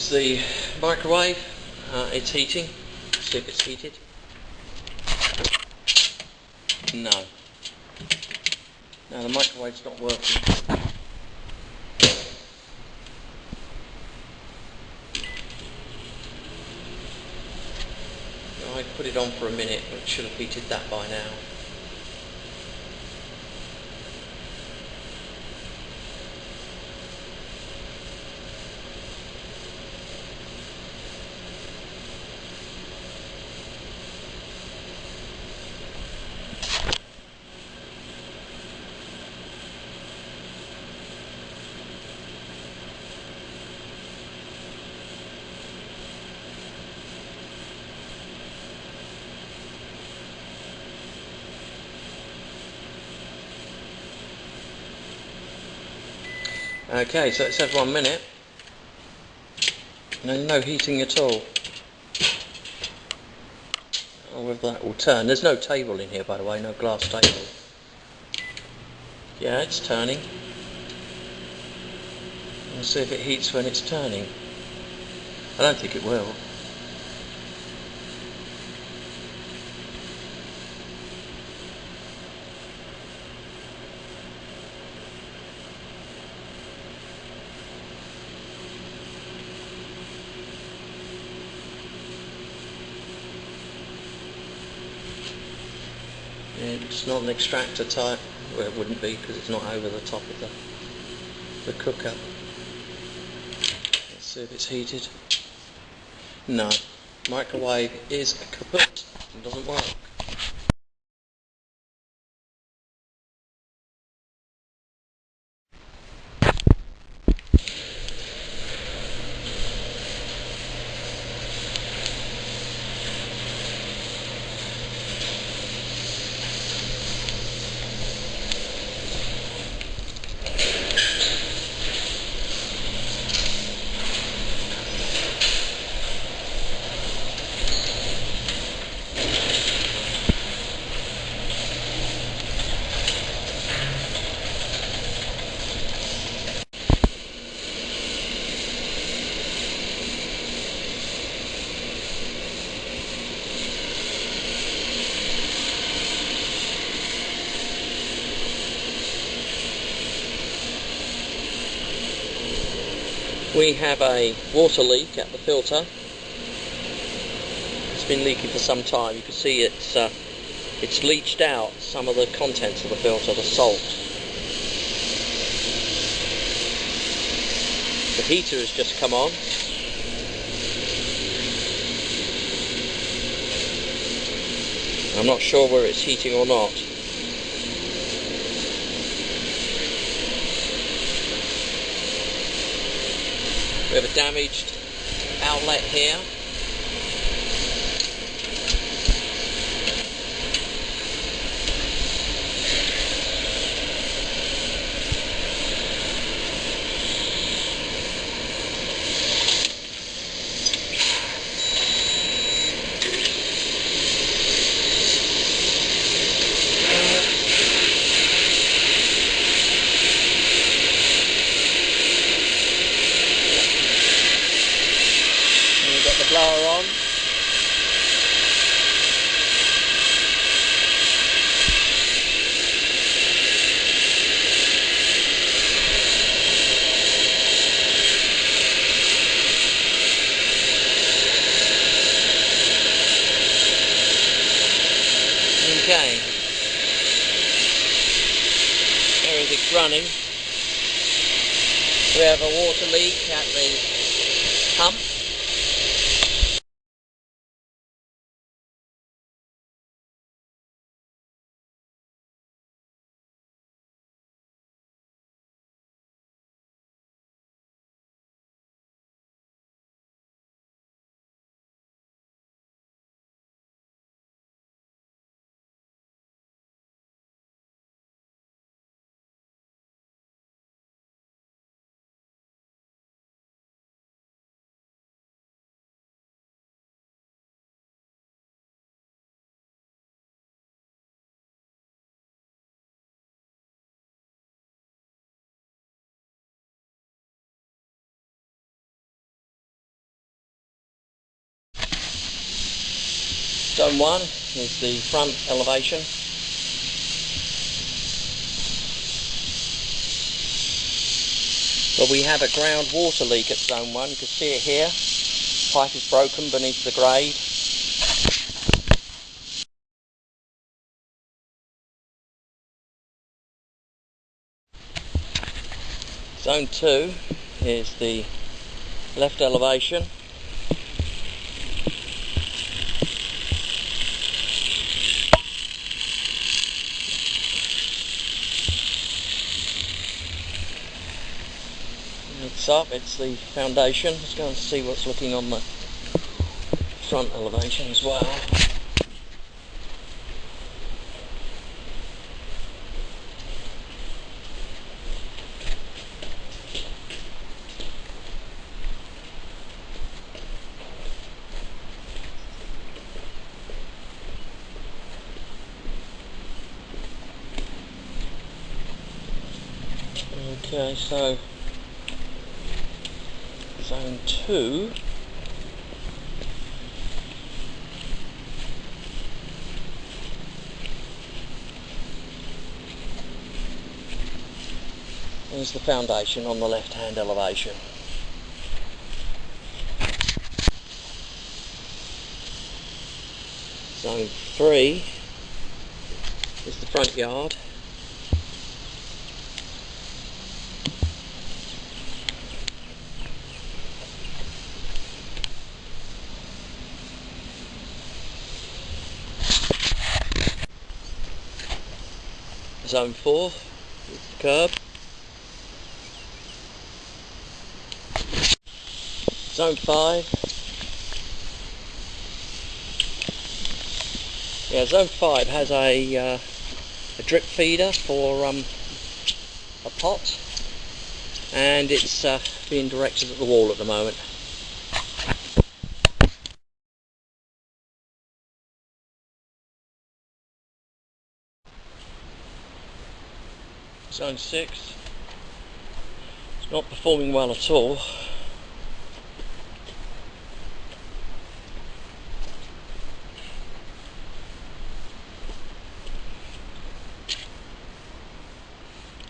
It's the microwave. It's heating. See if it's heated. No. No, the microwave's not working. I put it on for a minute, but it should have heated that by now. Okay, so it says 1 minute. No heating at all. Oh, whether that will turn. There's no table in here, by the way, no glass table. Yeah, it's turning. Let's see if it heats when it's turning. I don't think it will. It's not an extractor type. Well, it wouldn't be because it's not over the top of the cooker. Let's see if it's heated. No. Microwave is kaput. It doesn't work. We have a water leak at the filter. It's been leaking for some time. You can see it's leached out some of the contents of the filter, the salt. The heater has just come on. I'm not sure whether it's heating or not. We have a damaged outlet here. Blower on. Okay. Everything's running. We have a water leak at the pump. Zone 1 is the front elevation. But we have a groundwater leak at Zone 1. You can see it here. Pipe is broken beneath the grade. Zone 2 is the left elevation. It's up, it's the foundation. Let's go and see what's looking on the front elevation as well. Okay, so Zone 2 is the foundation on the left hand elevation. Zone 3 is the front yard. Zone 4 is the curb. Zone 5. Yeah, Zone 5 has a drip feeder for a pot, and it's being directed at the wall at the moment. Zone 6, it's not performing well at all.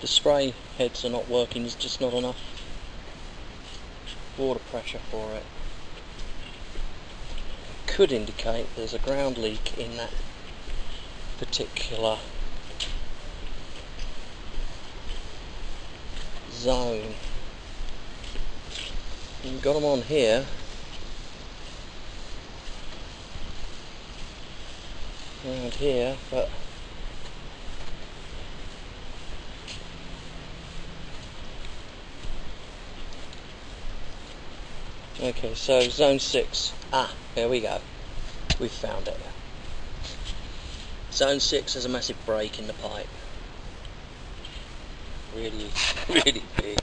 The spray heads are not working, there's just not enough water pressure for it. Could indicate there's a ground leak in that particular zone. We've got them on here. Around here, but okay, so Zone 6. There we go. We've found it. Zone 6 has a massive break in the pipe. Really, really big.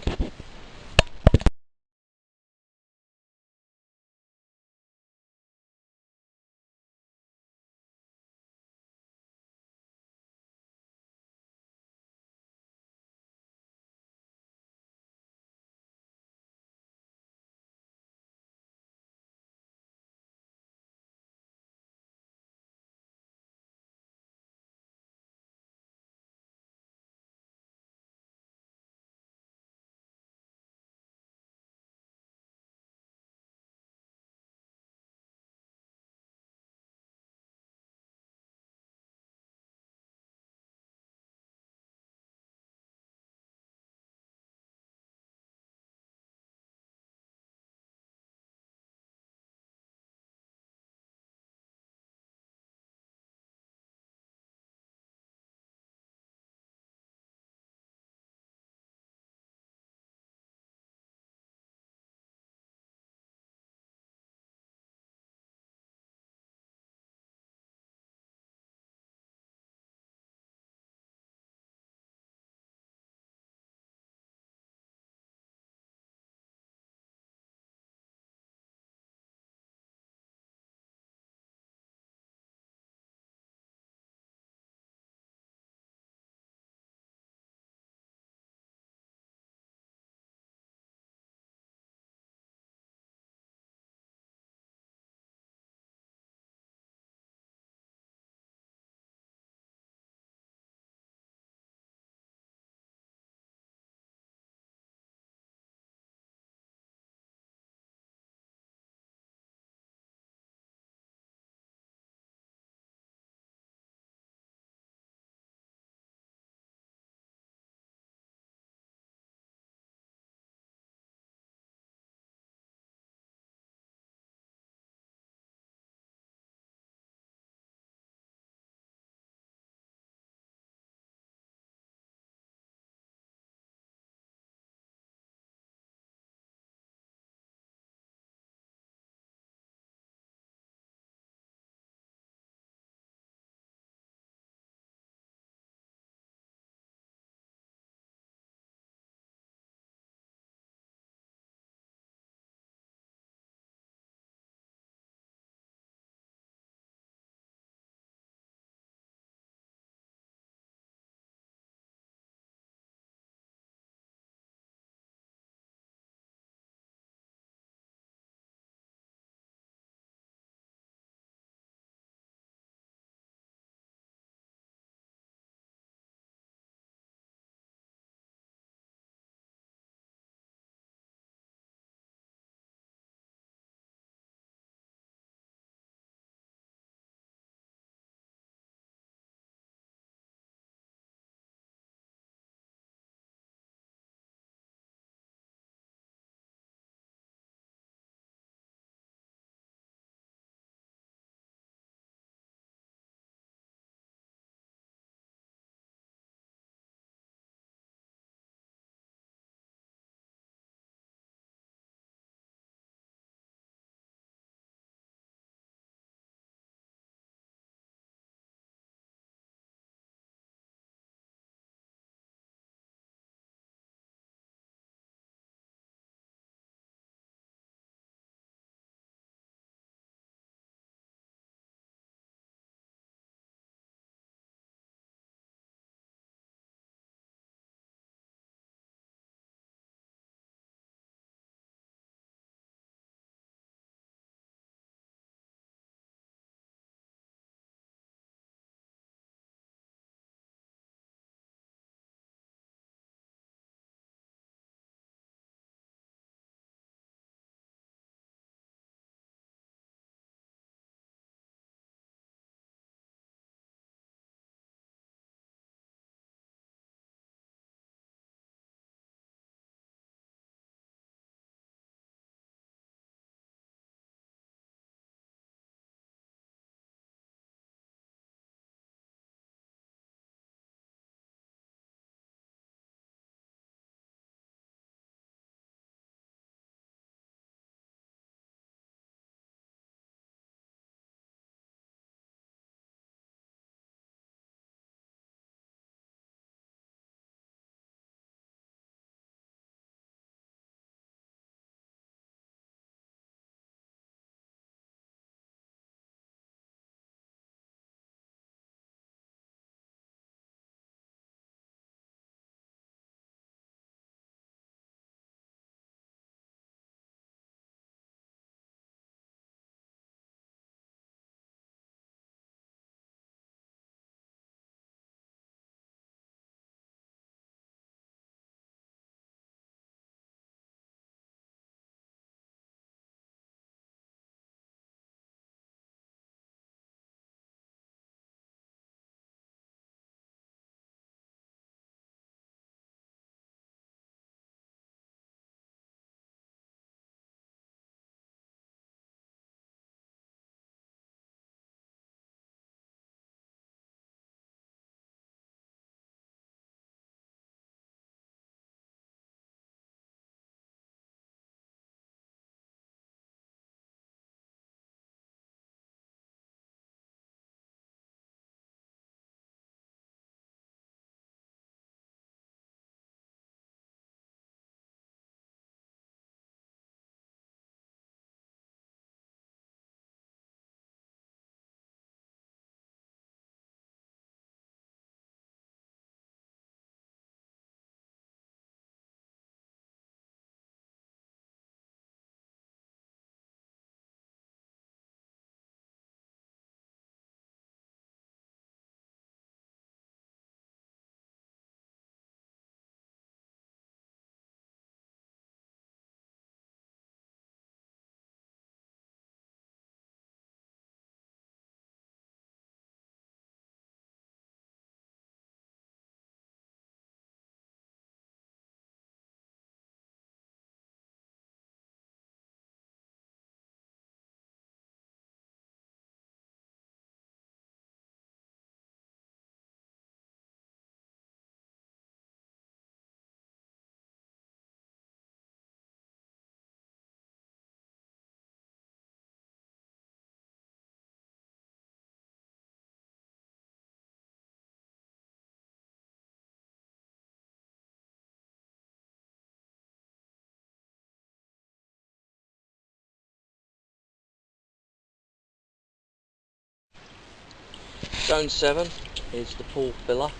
Zone 7 is the pool filler.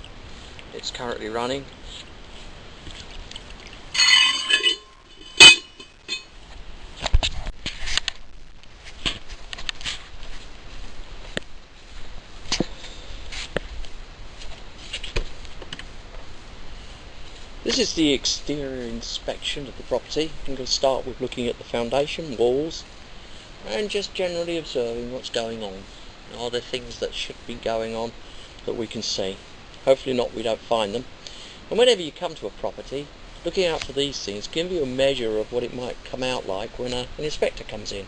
It's currently running. This is the exterior inspection of the property. I'm going to start with looking at the foundation, walls, and just generally observing what's going on. Are there things that should be going on that we can see? Hopefully not, we don't find them. And whenever you come to a property, looking out for these things gives you a measure of what it might come out like when an inspector comes in.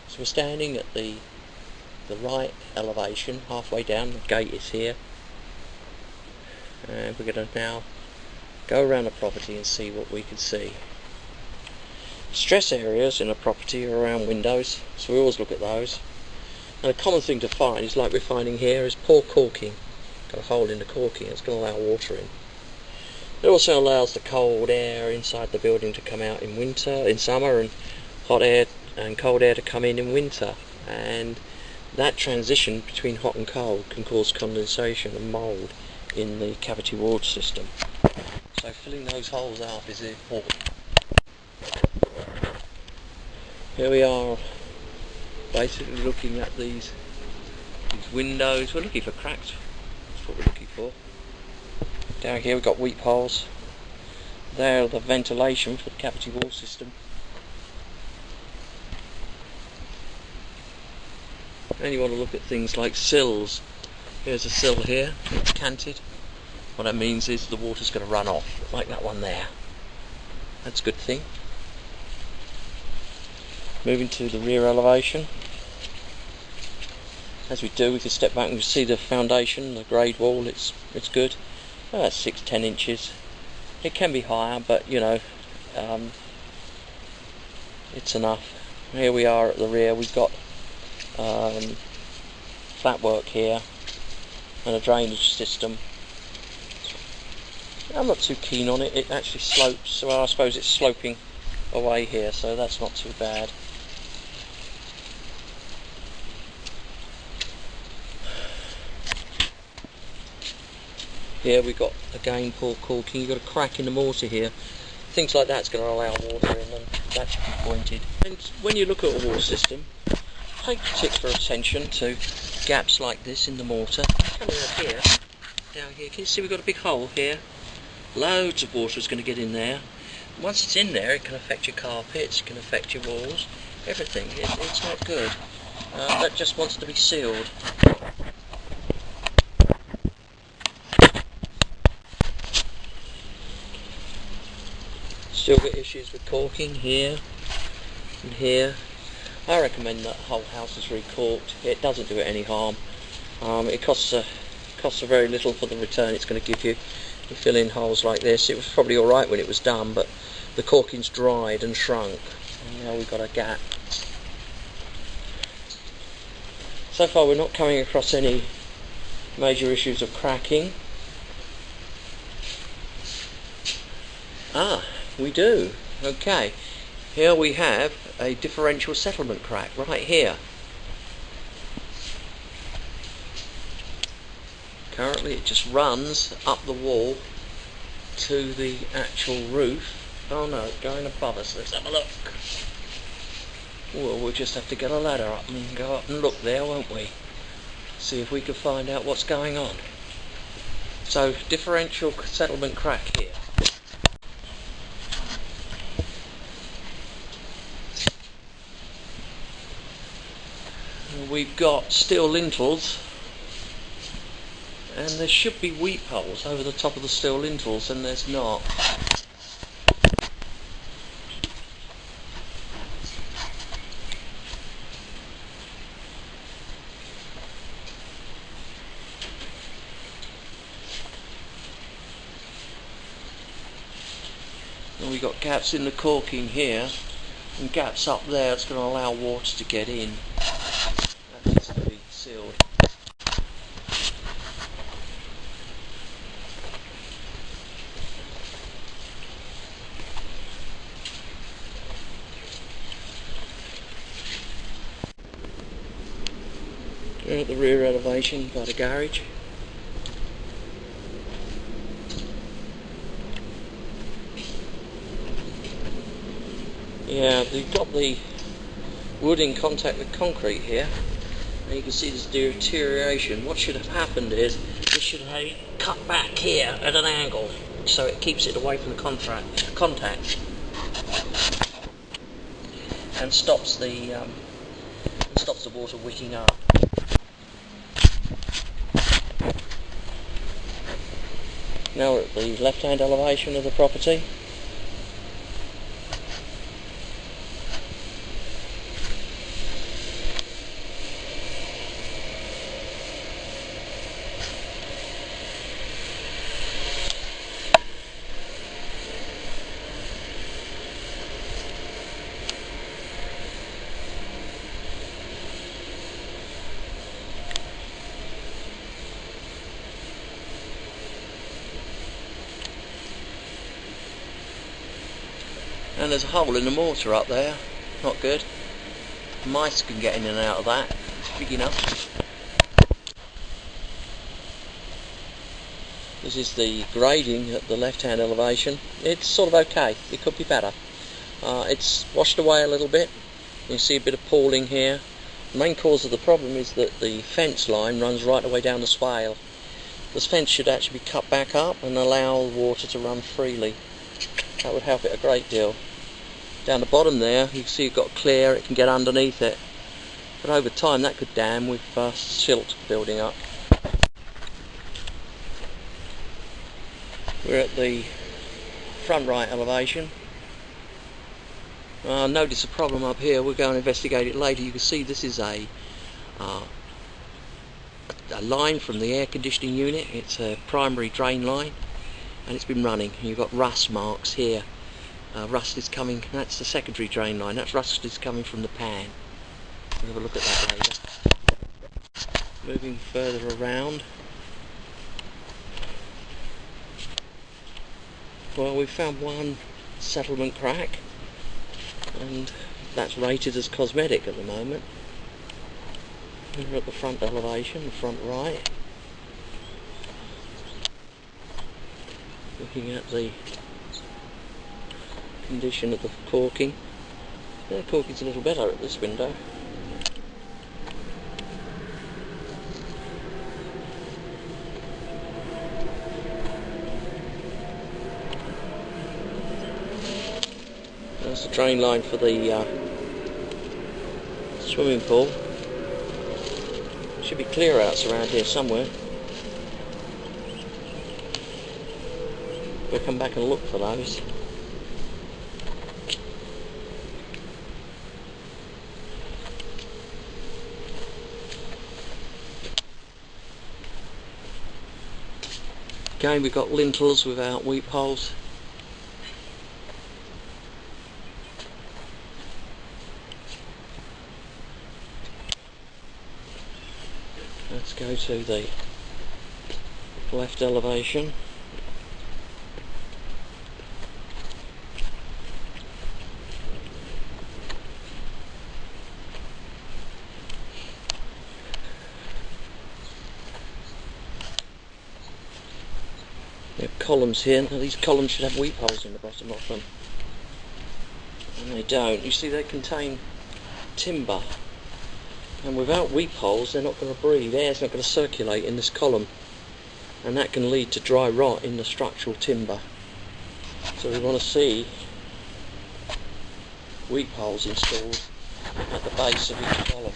So we're standing at the right elevation, halfway down. The gate is here, and we're going to now go around the property and see what we can see. Stress areas in a property are around windows, so we always look at those. And a common thing to find is, like we're finding here, is poor caulking. Got a hole in the caulking, it's going to allow water in. It also allows the cold air inside the building to come out in summer, and hot air and cold air to come in winter. And that transition between hot and cold can cause condensation and mould in the cavity wall system. So filling those holes up is important. Here we are, basically looking at these windows. We're looking for cracks. That's what we're looking for. Down here we've got weep holes. There the ventilation for the cavity wall system. And you want to look at things like sills. Here's a sill here, it's canted. What that means is the water's going to run off, like that one there. That's a good thing. Moving to the rear elevation. As we do, we can step back and we see the foundation, the grade wall. It's good. About 6-10 inches. It can be higher, but you know, it's enough. Here we are at the rear. We've got flat work here and a drainage system. I'm not too keen on it. It actually slopes, so I suppose it's sloping away here, so that's not too bad. Here we've got, again, poor caulking. You've got a crack in the mortar here. Things like that's going to allow water in, and that should be pointed. And when you look at a wall system, take particular attention to gaps like this in the mortar. Coming up here, down here, can you see we've got a big hole here? Loads of water is going to get in there. Once it's in there, it can affect your carpets, it can affect your walls, everything. It's not good. That just wants to be sealed. Still got issues with caulking here and here. I recommend that whole house is re-caulked. It doesn't do it any harm. It costs very little for the return it's going to give you. You fill in holes like this. It was probably alright when it was done, but the caulking's dried and shrunk, and now we've got a gap. So far we're not coming across any major issues of cracking. We do. Okay, here we have a differential settlement crack right here. Currently it just runs up the wall to the actual roof. Oh no, it's going above us. Let's have a look. Well, we'll just have to get a ladder up and go up and look there, won't we? See if we can find out what's going on. So, differential settlement crack here. We've got steel lintels, and there should be weep holes over the top of the steel lintels, and there's not. And we've got gaps in the caulking here, and gaps up there. It's going to allow water to get in. That needs to be sealed. We're at the rear elevation by the garage. Yeah, we've got the wood in contact with concrete here, and you can see this deterioration. What should have happened is this should have cut back here at an angle, so it keeps it away from the contact, and stops the water wicking up. Now we're at the left-hand elevation of the property. And there's a hole in the mortar up there, not good. Mice can get in and out of that, it's big enough. This is the grading at the left hand elevation. It's sort of okay, it could be better. It's washed away a little bit, you can see a bit of pooling here. The main cause of the problem is that the fence line runs right the way down the swale. This fence should actually be cut back up and allow water to run freely. That would help it a great deal. Down the bottom there, you can see you've got clear, it can get underneath it. But over time that could dam with silt building up. We're at the front right elevation. Notice a problem up here, we'll go and investigate it later. You can see this is a line from the air conditioning unit. It's a primary drain line, and it's been running. You've got rust marks here. Rust is coming, that's the secondary drain line, that's rust is coming from the pan. We'll have a look at that later. Moving further around. Well, we've found one settlement crack, and that's rated as cosmetic at the moment. We're at the front elevation, the front right. Looking at the condition of the caulking. The caulking's a little better at this window. There's the drain line for the swimming pool. Should be clear outs around here somewhere. We'll come back and look for those. Again, we've got lintels without weep holes. Let's go to the left elevation. We have columns here. Now these columns should have weep holes in the bottom of them, and they don't. You see, they contain timber, and without weep holes they're not going to breathe. Air's not going to circulate in this column, and that can lead to dry rot in the structural timber. So we want to see weep holes installed at the base of each column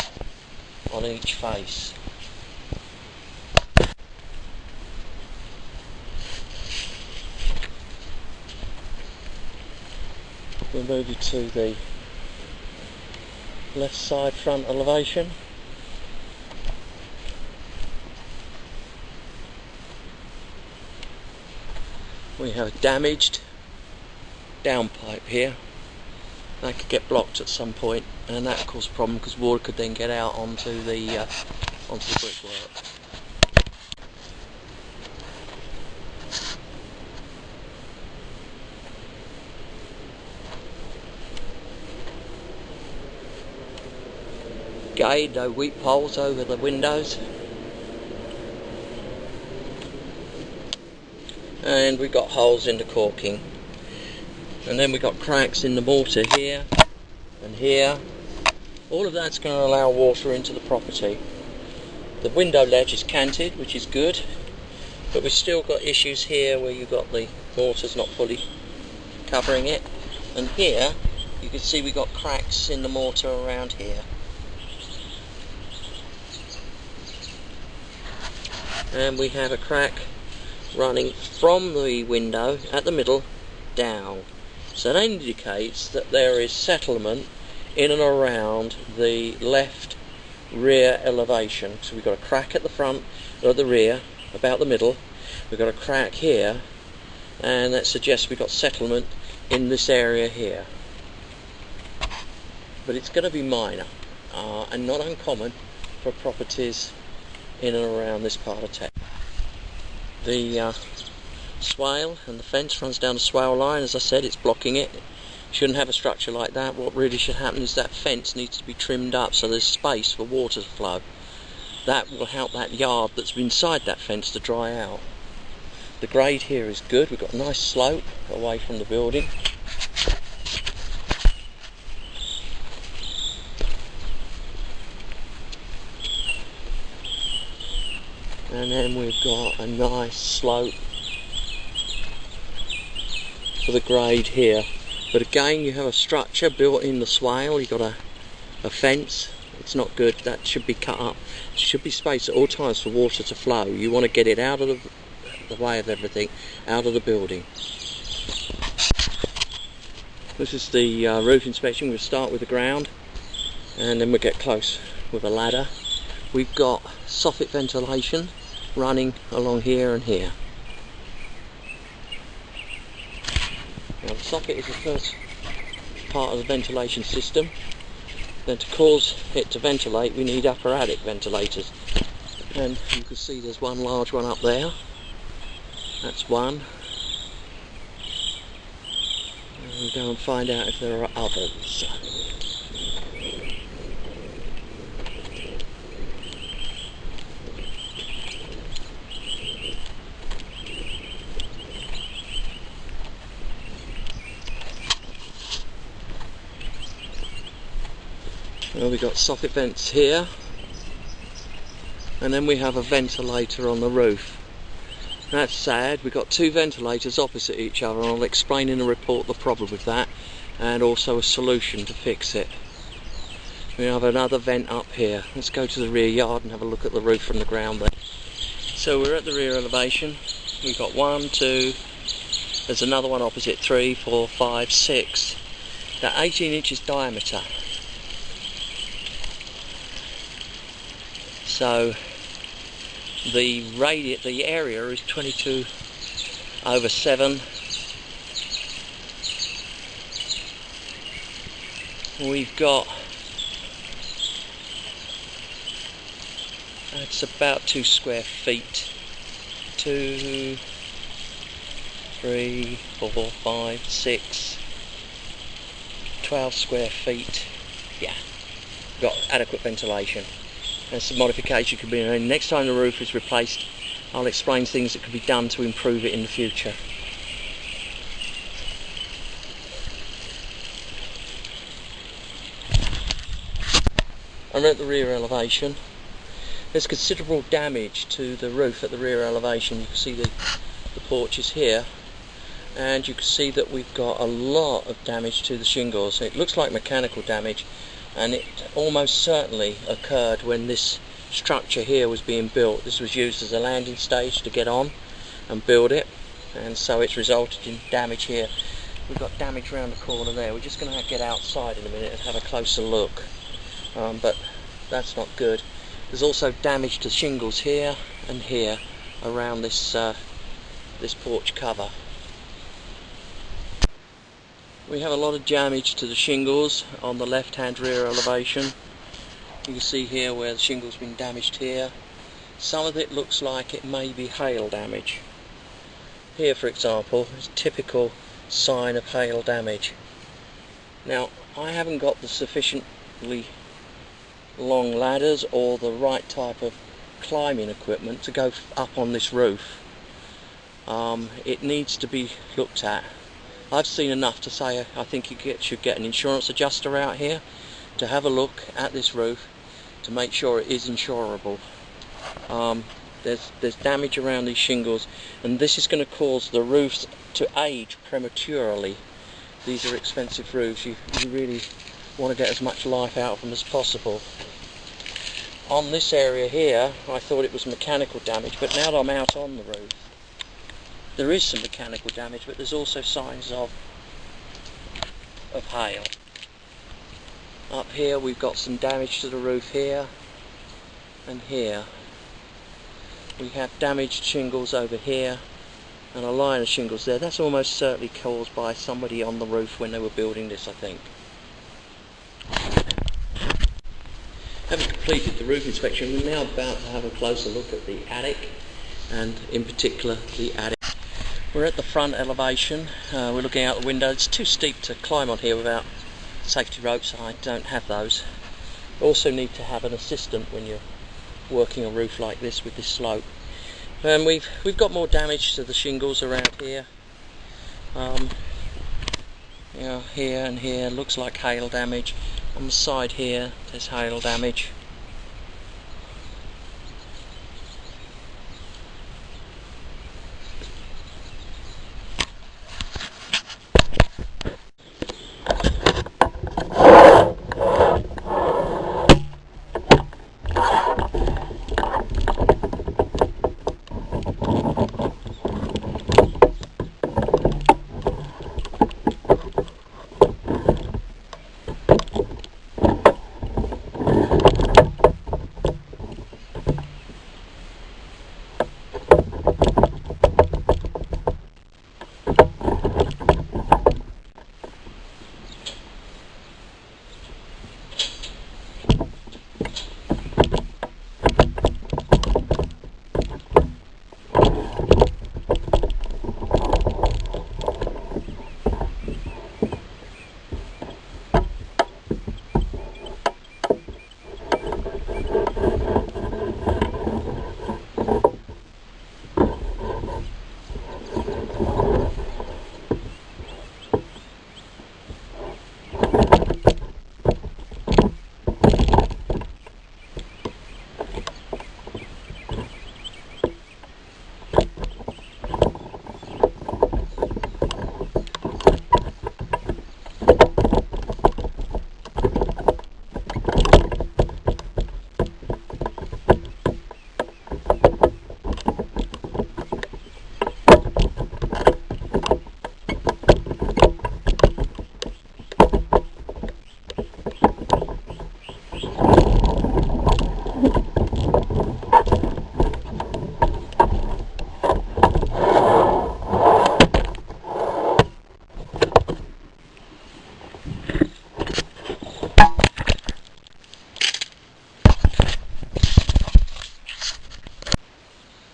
on each face. We'll move you to the left side front elevation. We have a damaged downpipe here. That could get blocked at some point, and that could cause a problem because water could then get out onto the brickwork. gate, no wheat poles over the windows. And we've got holes in the caulking. And then we've got cracks in the mortar here and here. All of that's going to allow water into the property. The window ledge is canted, which is good, but we've still got issues here where you've got the mortar's not fully covering it. And here, you can see we've got cracks in the mortar around here. And we have a crack running from the window at the middle down. So that indicates that there is settlement in and around the left rear elevation. So we've got a crack at the front or at the rear, about the middle. We've got a crack here, and that suggests we've got settlement in this area here. But it's going to be minor and not uncommon for properties in and around this part of town. The swale and the fence runs down the swale line. As I said, it's blocking it. Shouldn't have a structure like that. What really should happen is that fence needs to be trimmed up so there's space for water to flow. That will help that yard that's inside that fence to dry out. The grade here is good. We've got a nice slope away from the building. And then we've got a nice slope for the grade here. But again, you have a structure built in the swale. You've got a fence. It's not good. That should be cut up. There should be space at all times for water to flow. You want to get it out of the way of everything, out of the building. This is the roof inspection. We'll start with the ground and then we'll get close with a ladder. We've got soffit ventilation running along here and here. Now the soffit is the first part of the ventilation system. Then to cause it to ventilate we need upper attic ventilators. And you can see there's one large one up there. That's one. And we'll go and find out if there are others. Well, we've got soffit vents here, and then we have a ventilator on the roof. That's sad. We've got two ventilators opposite each other, and I'll explain in the report the problem with that and also a solution to fix it. We have another vent up here. Let's go to the rear yard and have a look at the roof from the ground there. So we're at the rear elevation. We've got 1, 2, there's another one opposite, 3, 4, 5, 6. They're 18 inches diameter. So the area is 22/7. We've got, it's about 2 square feet. 2, 3, 4, 5, 6, 12 square feet. Yeah, got adequate ventilation. And some modification could be made. Next time the roof is replaced, I'll explain things that could be done to improve it in the future. I'm at the rear elevation. There's considerable damage to the roof at the rear elevation. You can see the porch is here, and you can see that we've got a lot of damage to the shingles. It looks like mechanical damage, and it almost certainly occurred when this structure here was being built. This was used as a landing stage to get on and build it, and so it's resulted in damage here. We've got damage around the corner there. We're just going to get outside in a minute and have a closer look, but that's not good. There's also damage to shingles here and here around this this porch cover. We have a lot of damage to the shingles on the left hand rear elevation. You can see here where the shingles been damaged here. Some of it looks like it may be hail damage. Here, for example, is a typical sign of hail damage. Now, I haven't got the sufficiently long ladders or the right type of climbing equipment to go up on this roof. It needs to be looked at. I've seen enough to say I think you should get an insurance adjuster out here to have a look at this roof to make sure it is insurable. There's damage around these shingles, and this is going to cause the roofs to age prematurely. These are expensive roofs. You really want to get as much life out of them as possible. On this area here, I thought it was mechanical damage, but now that I'm out on the roof, there is some mechanical damage, but there's also signs of hail. Up here we've got some damage to the roof here and here. We have damaged shingles over here and a line of shingles there. That's almost certainly caused by somebody on the roof when they were building this, I think. Having completed the roof inspection, we're now about to have a closer look at the attic, and in particular the attic. We're at the front elevation. We're looking out the window. It's too steep to climb on here without safety ropes. I don't have those. Also need to have an assistant when you're working a roof like this with this slope. And we've got more damage to the shingles around here. Here and here looks like hail damage. On the side here there's hail damage.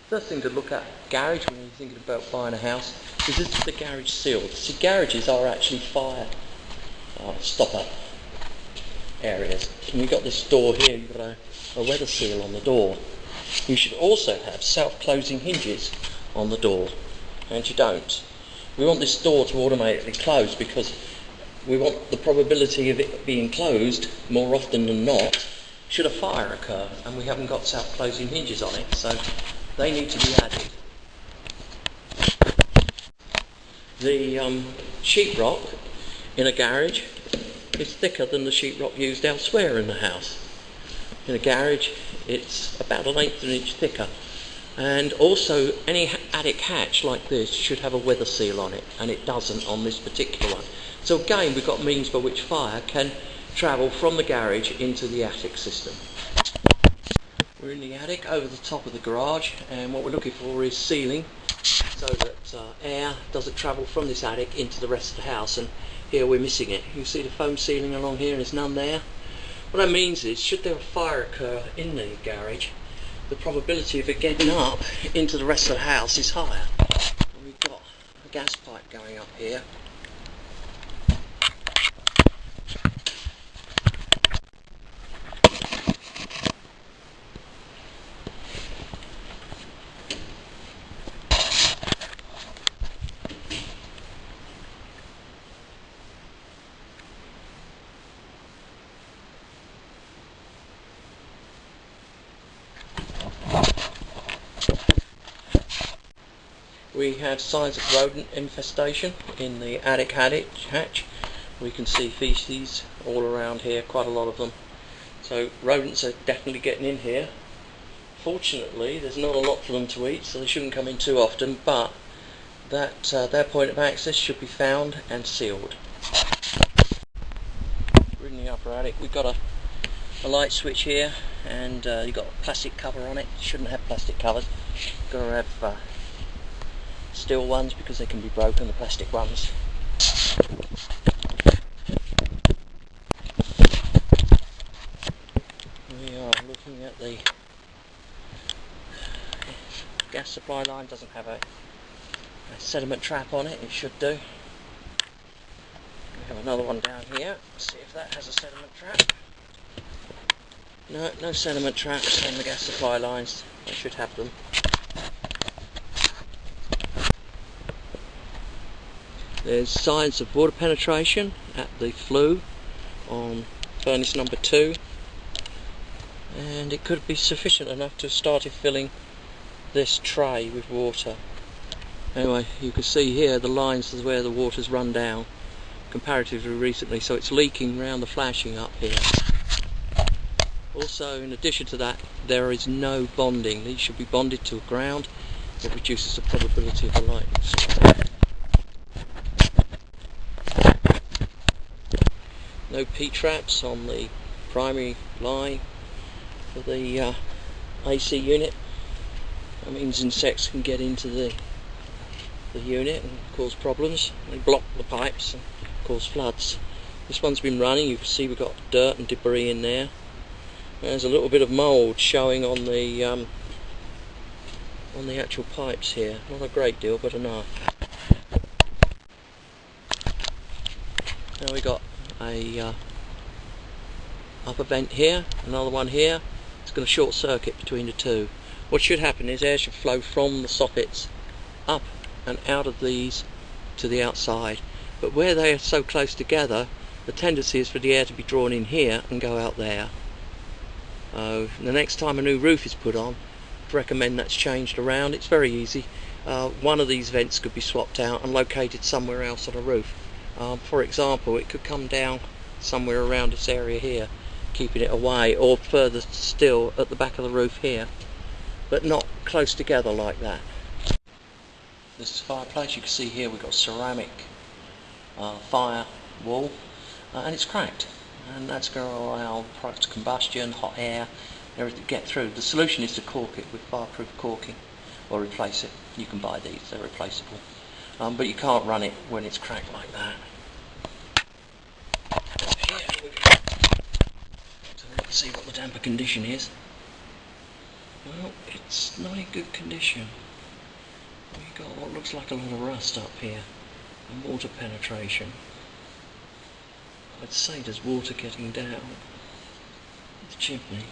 First thing to look at garage when you're thinking about buying a house is the garage sealed. See, garages are actually fire stopper areas. And we've got this door here, you've got a weather seal on the door. You should also have self-closing hinges on the door, and you don't. We want this door to automatically close because we want the probability of it being closed more often than not should a fire occur, and we haven't got self-closing hinges on it, so they need to be added. The sheetrock in a garage is thicker than the sheetrock used elsewhere in the house. In a garage it's about 1/8 of an inch thicker, and also any attic hatch like this should have a weather seal on it, and it doesn't on this particular one. So again, we've got means by which fire can travel from the garage into the attic system. We're in the attic over the top of the garage, and what we're looking for is sealing so that air doesn't travel from this attic into the rest of the house, and here we're missing it. You see the foam ceiling along here, and there's none there. What that means is, should there a fire occur in the garage, the probability of it getting up into the rest of the house is higher. And we've got a gas pipe going up here. we had signs of rodent infestation in the attic hatch. We can see feces all around here, quite a lot of them. So rodents are definitely getting in here. Fortunately, there's not a lot for them to eat, so they shouldn't come in too often, but that their point of access should be found and sealed. We're in the upper attic. We've got a light switch here, and you've got a plastic cover on it. Shouldn't have plastic covers. Got to have steel ones because they can be broken, the plastic ones. We are looking at the gas supply line. Doesn't have a sediment trap on it. It should do. We have another one down here. Let's see if that has a sediment trap. No sediment traps on the gas supply lines. They should have them. There's signs of water penetration at the flue on furnace number 2, and it could be sufficient enough to have started filling this tray with water. Anyway, you can see here the lines is where the water's run down comparatively recently, so it's leaking round the flashing up here. Also, in addition to that, there is no bonding. These should be bonded to the ground. It reduces the probability of a lightning strike. No P-traps on the primary line for the AC unit. That means insects can get into the unit and cause problems. They block the pipes and cause floods. This one's been running. You can see we've got dirt and debris in there. There's a little bit of mould showing on the actual pipes here. Not a great deal, but enough. Now we got a upper vent here, another one here. It's going to short circuit between the two. What should happen is air should flow from the soffits up and out of these to the outside. But where they are so close together, the tendency is for the air to be drawn in here and go out there. The next time a new roof is put on, I'd recommend that's changed around. It's very easy. One of these vents could be swapped out and located somewhere else on a roof. For example, it could come down somewhere around this area here, keeping it away, or further still at the back of the roof here, but not close together like that. This is the fireplace. You can see here we've got ceramic fire wall, and it's cracked, and that's going to allow product combustion, hot air, everything to get through. The solution is to cork it with fireproof corking, or replace it. You can buy these, they're replaceable, but you can't run it when it's cracked like that. Here we go. So let's see what the damper condition is. Well, it's not in good condition. We've got what looks like a lot of rust up here and water penetration. I'd say there's water getting down the chimney.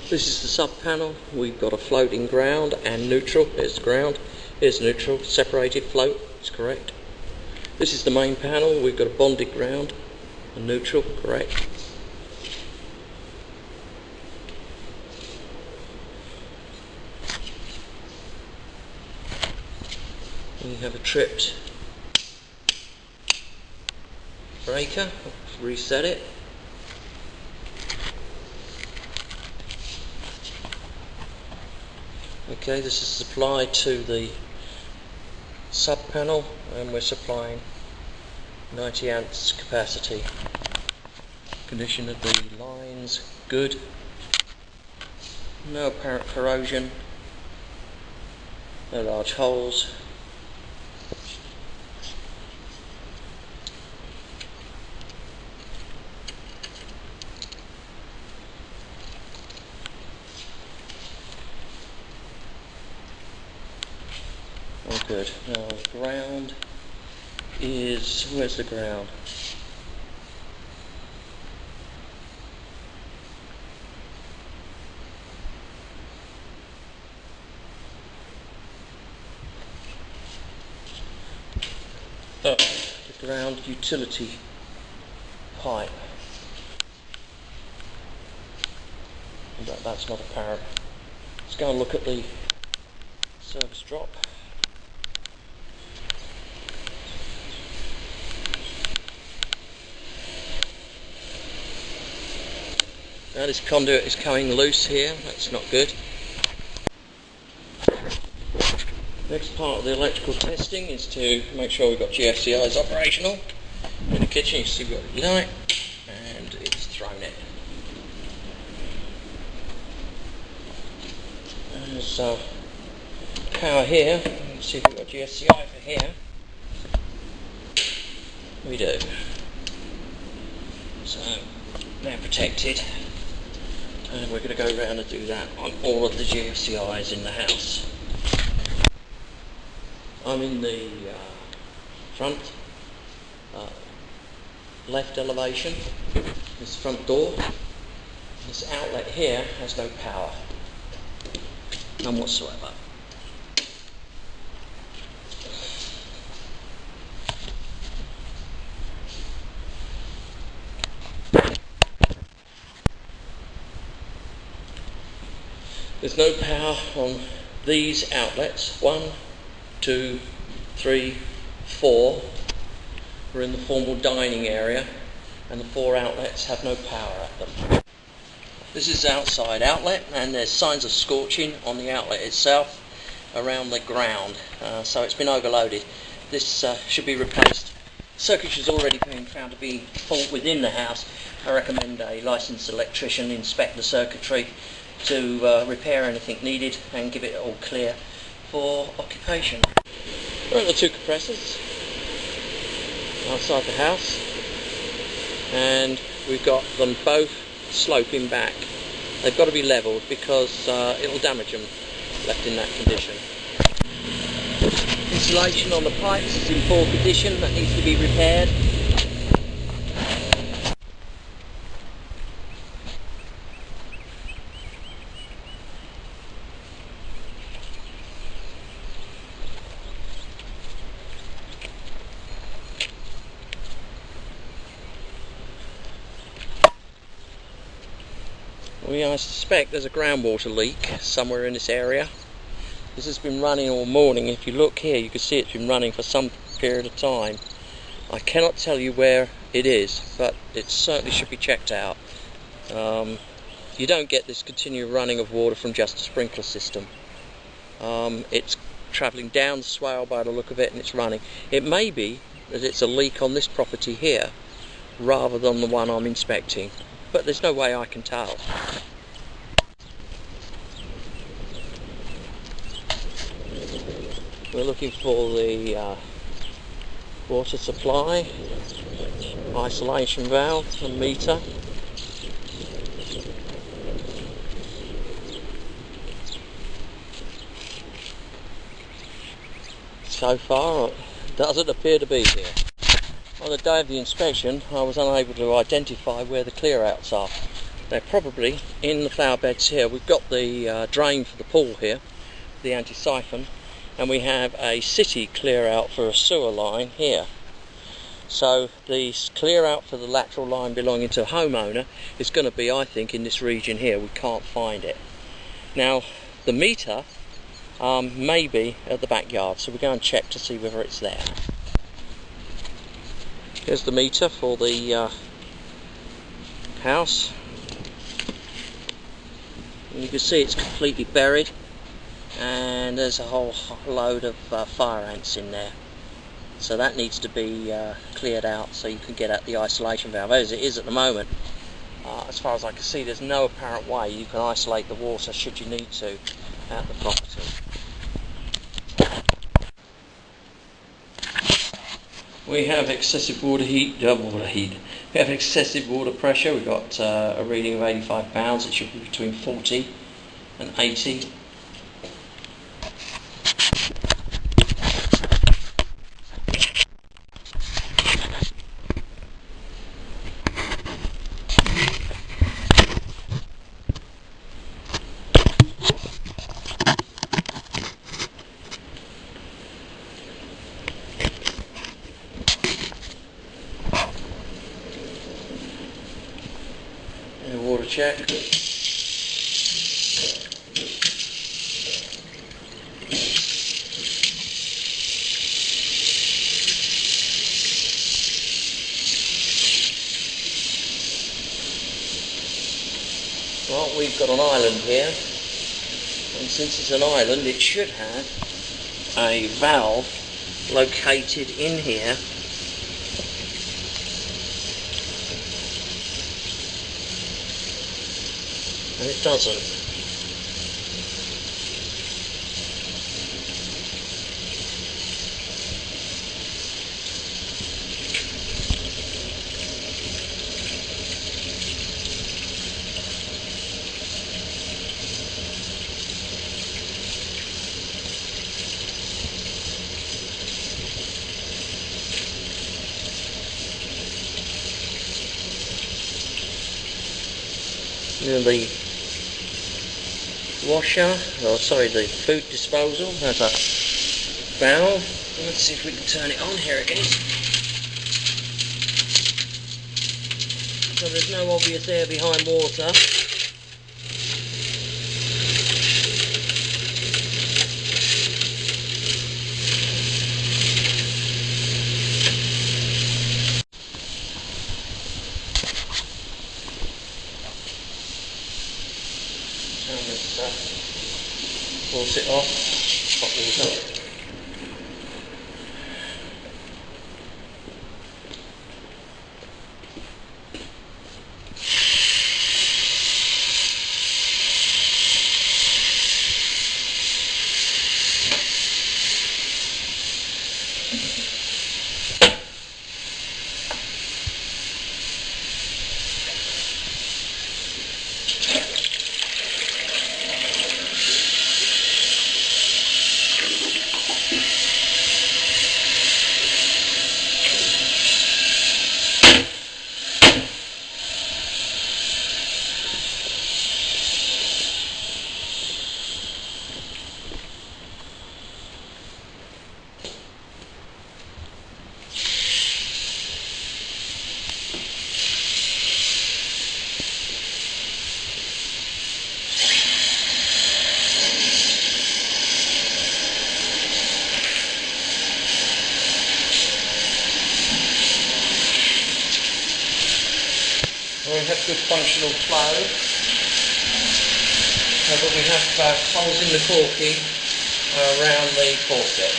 This is the sub panel. We've got a floating ground and neutral. Here's the ground, here's neutral, separated float, it's correct. This is the main panel. We've got a bonded ground and neutral, correct. We have a tripped breaker. Let's reset it. Okay, this is supplied to the sub panel, and we're supplying 90 amps capacity. Condition of the lines good. No apparent corrosion. No large holes. Oh good. Now ground is, where's the ground? Oh, the ground utility pipe. That's not apparent. Let's go and look at the service drop. Now this conduit is coming loose here, that's not good. Next part of the electrical testing is to make sure we've got GFCIs operational. In the kitchen you see we've got the light and it's thrown in. There's power here. Let's see if we've got GFCI for here. We do. So they're protected. And we're going to go around and do that on all of the GFCIs in the house. I'm in the front left elevation, this front door. This outlet here has no power, none whatsoever. There's no power on these outlets. 1, 2, 3, 4 are in the formal dining area, and the 4 outlets have no power at them. This is the outside outlet, and there's signs of scorching on the outlet itself around the ground, so it's been overloaded. This should be replaced. Circuitry has already been found to be fault within the house. I recommend a licensed electrician inspect the circuitry to repair anything needed and give it all clear for occupation. We're at the 2 compressors outside the house, and we've got them both sloping back. They've got to be levelled because it'll damage them left in that condition. Insulation on the pipes is in poor condition, that needs to be repaired. I suspect there's a groundwater leak somewhere in this area. This has been running all morning. If you look here, you can see it's been running for some period of time. I cannot tell you where it is, but it certainly should be checked out. You don't get this continual running of water from just a sprinkler system. It's travelling down the swale by the look of it, and it's running. It may be that it's a leak on this property here rather than the one I'm inspecting, but there's no way I can tell. We're looking for the water supply, isolation valve and meter. So far, it doesn't appear to be here. On the day of the inspection, I was unable to identify where the clear-outs are. They're probably in the flower beds here. We've got the drain for the pool here, the anti-siphon, and we have a city clear-out for a sewer line here. So the clear-out for the lateral line belonging to a homeowner is going to be, I think, in this region here. We can't find it. Now, the meter may be at the backyard, so we'll go and check to see whether it's there. Here's the meter for the house. And you can see it's completely buried, and there's a whole load of fire ants in there. So that needs to be cleared out so you can get at the isolation valve. As it is at the moment, as far as I can see, there's no apparent way you can isolate the water should you need to at the property. We have excessive water heat. We have excessive water pressure. We've got a reading of 85 pounds. It should be between 40 and 80. Water check. Well, we've got an island here, and since it's an island it should have a valve located in here and it doesn't. The washer, the food disposal has a valve. Let's see if we can turn it on. Here it is. So there's no obvious air behind water. Force it off, hot water. We have good functional flow, but we have holes in the corking around the faucet.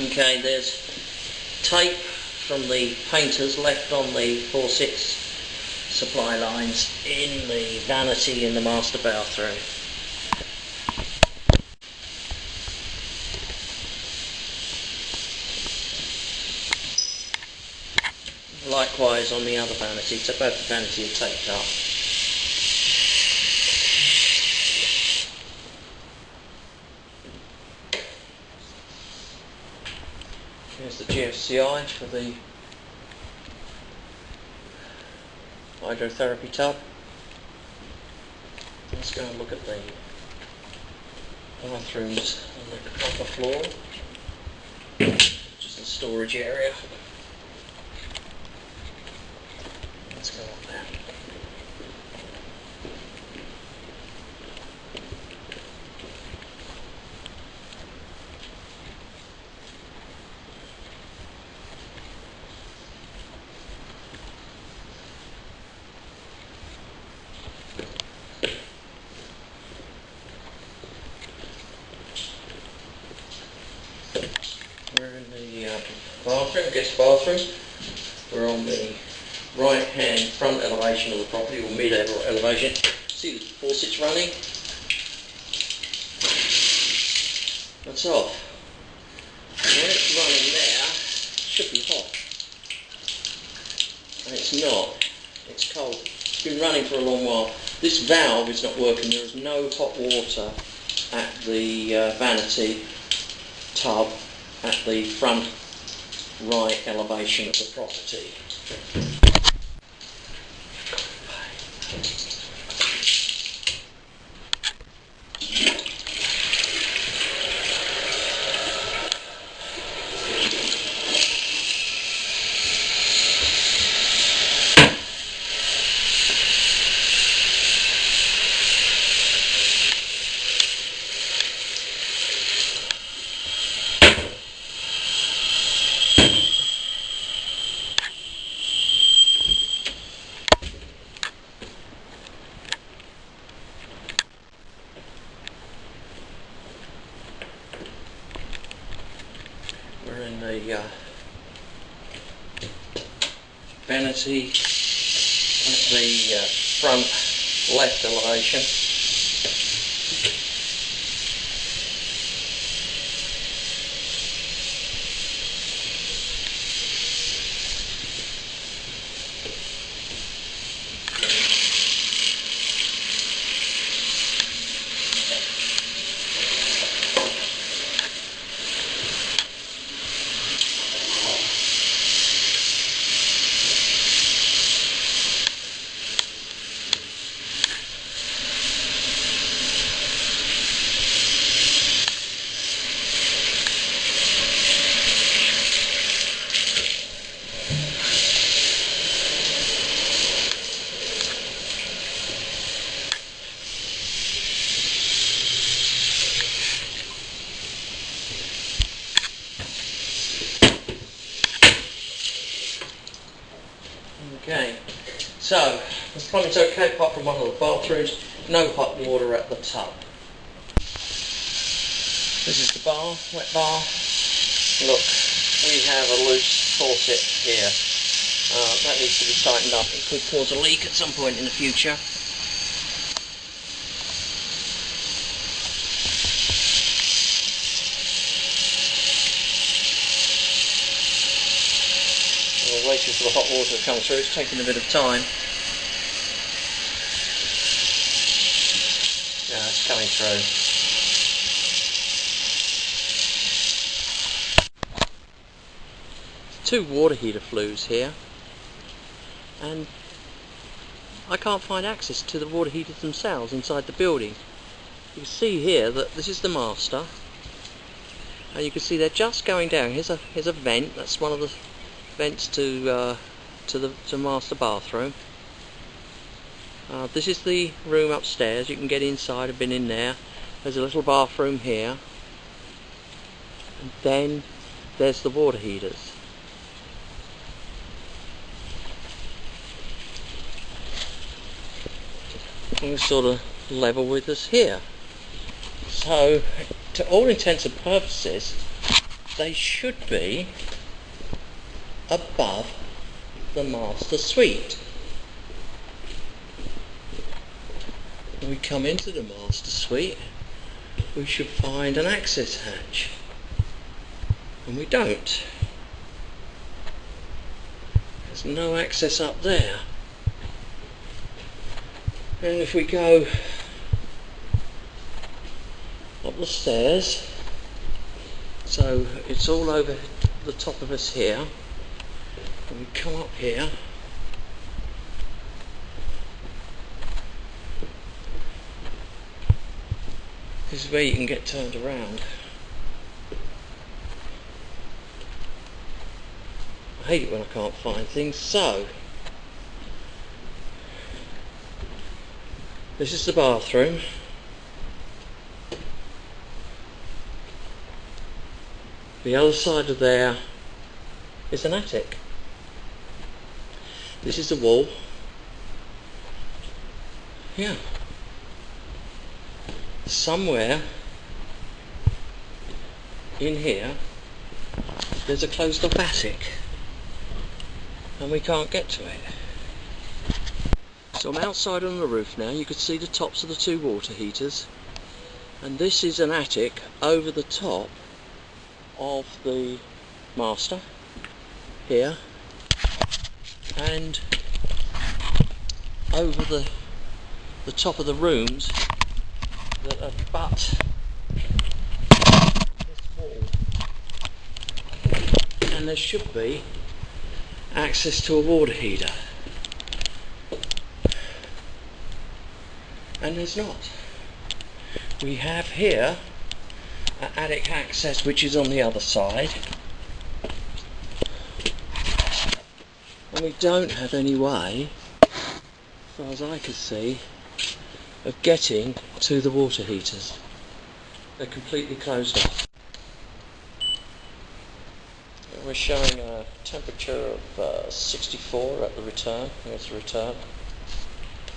Okay, there's tape from the painters left on the faucets supply lines in the vanity in the master bathroom. Likewise on the other vanity, so both the vanities are taped up. Here's the GFCI for the hydrotherapy tub. Let's go and look at the bathrooms on the upper floor, just the storage area. Let's go up there. We're in the bathroom, guest bathroom. We're on the right hand front elevation of the property, or mid elevation. See the faucet's running? That's off. And when it's running there, it should be hot. And it's not. It's cold. It's been running for a long while. This valve is not working. There is no hot water at the vanity tub at the front right elevation of the property. We're in the vanity at the front left elevation. Okay, so the plumbing's okay apart from one of the bathrooms, no hot water at the tub. This is the bar, wet bar. Look, we have a loose faucet here. That needs to be tightened up. It could cause a leak at some point in the future. We're waiting for the hot water to come through. It's taking a bit of time. Yeah, it's coming through. Two water heater flues here, and I can't find access to the water heaters themselves inside the building. You can see here that this is the master, and you can see they're just going down. Here's a vent. That's one of the vents to the master bathroom. This is the room upstairs. You can get inside. I've been in there. There's a little bathroom here, and then there's the water heaters. And we're sort of level with us here. So, to all intents and purposes, they should be above the master suite. When we come into the master suite, we should find an access hatch, and we don't. There's no access up there. And if we go up the stairs, so it's all over the top of us here, and we come up here, this is where you can get turned around. I hate it when I can't find things. So this is the bathroom. The other side of there is an attic. This is the wall. Yeah. Somewhere in here there's a closed off attic, and we can't get to it. So I'm outside on the roof now. You can see the tops of the two water heaters, and this is an attic over the top of the master here, and over the top of the rooms that abut this wall. and there should be access to a water heater, and there's not. We have here an attic access which is on the other side, and we don't have any way, as far as I can see, of getting to the water heaters. They're completely closed off. We're showing a temperature of 64 at the return. Here's the return.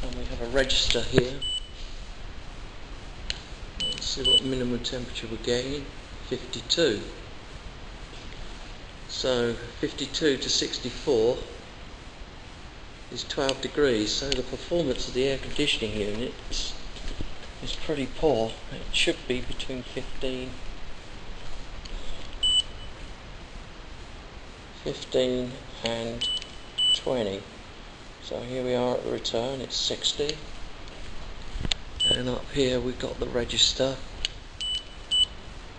And we have a register here. Let's see what minimum temperature we're getting. 52. So 52 to 64 is 12 degrees. So the performance of the air conditioning unit is pretty poor. It should be between 15 and 20. So here we are at the return, it's 60, and up here we've got the register,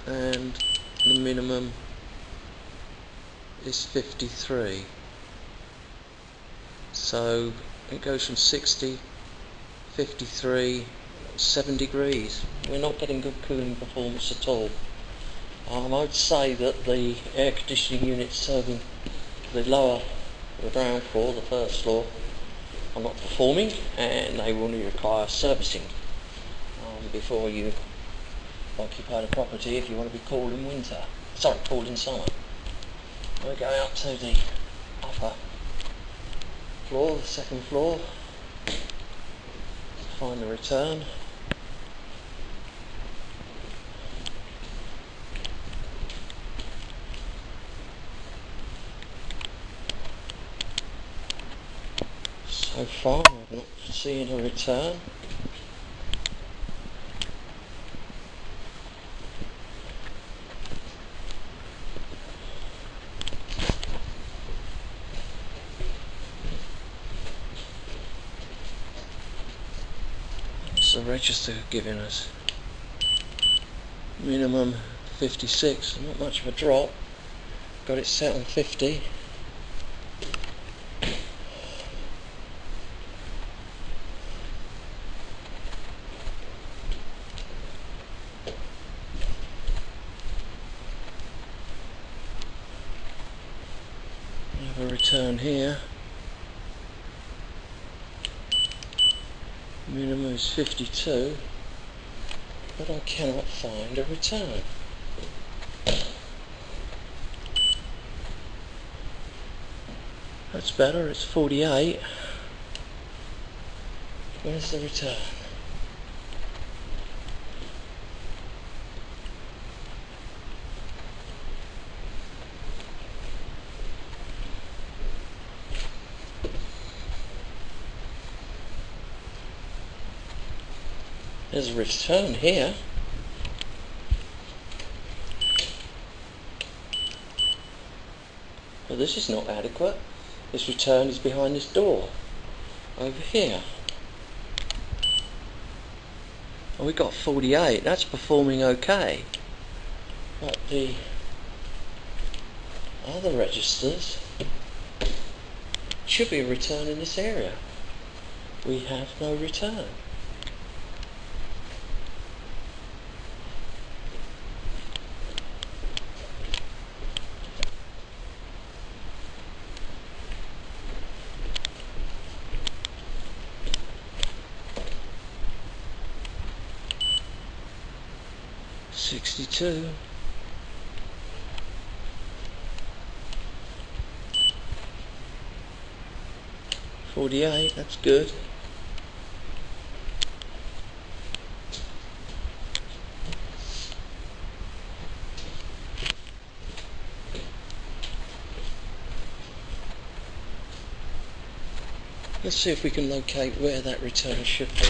and the minimum is 53. So it goes from 60, 53, 7 degrees. We're not getting good cooling performance at all. I would say that the air conditioning units serving the ground floor, the first floor, are not performing, and they will require servicing before you occupy the property if you want to be cool in winter. Sorry, cool in summer. We're going up to the upper floor, the second floor, to find the return. So far I've not seen a return. What's the register giving us? Minimum 56, not much of a drop. Got it set on 50. A return here. Minimum is 52, but I cannot find a return. That's better, it's 48. Where's the return? There's a return here. Well, this is not adequate. This return is behind this door. Over here. And we got 48. That's performing okay. But the other registers should be a return in this area. We have no return. $62. $48, that's good. Let's see if we can locate where that return should be.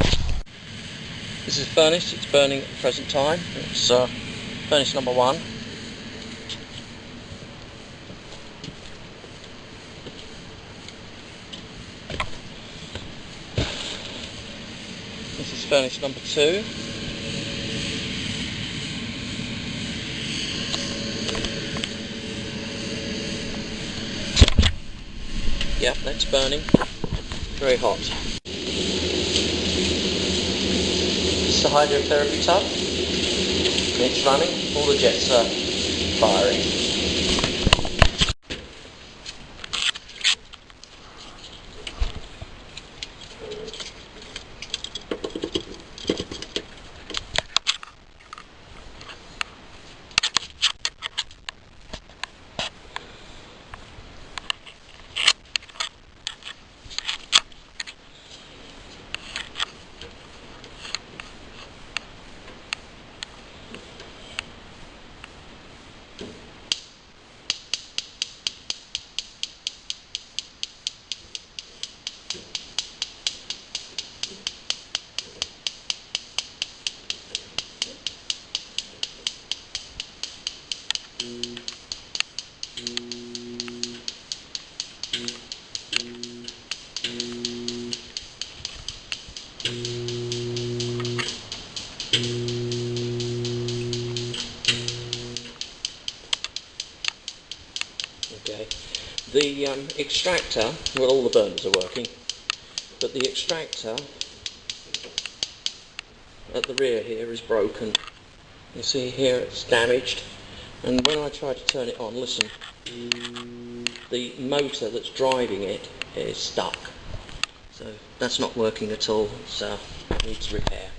This is furnace, it's burning at the present time. It's furnace number 1. This is furnace number 2. Yep, that's burning. Very hot. It's the hydrotherapy tub. It's running. All the jets are firing. Okay, the extractor, well, all the burners are working, but the extractor at the rear here is broken. You see here it's damaged, and when I try to turn it on, listen, the motor that's driving it is stuck, so that's not working at all, so it needs repair.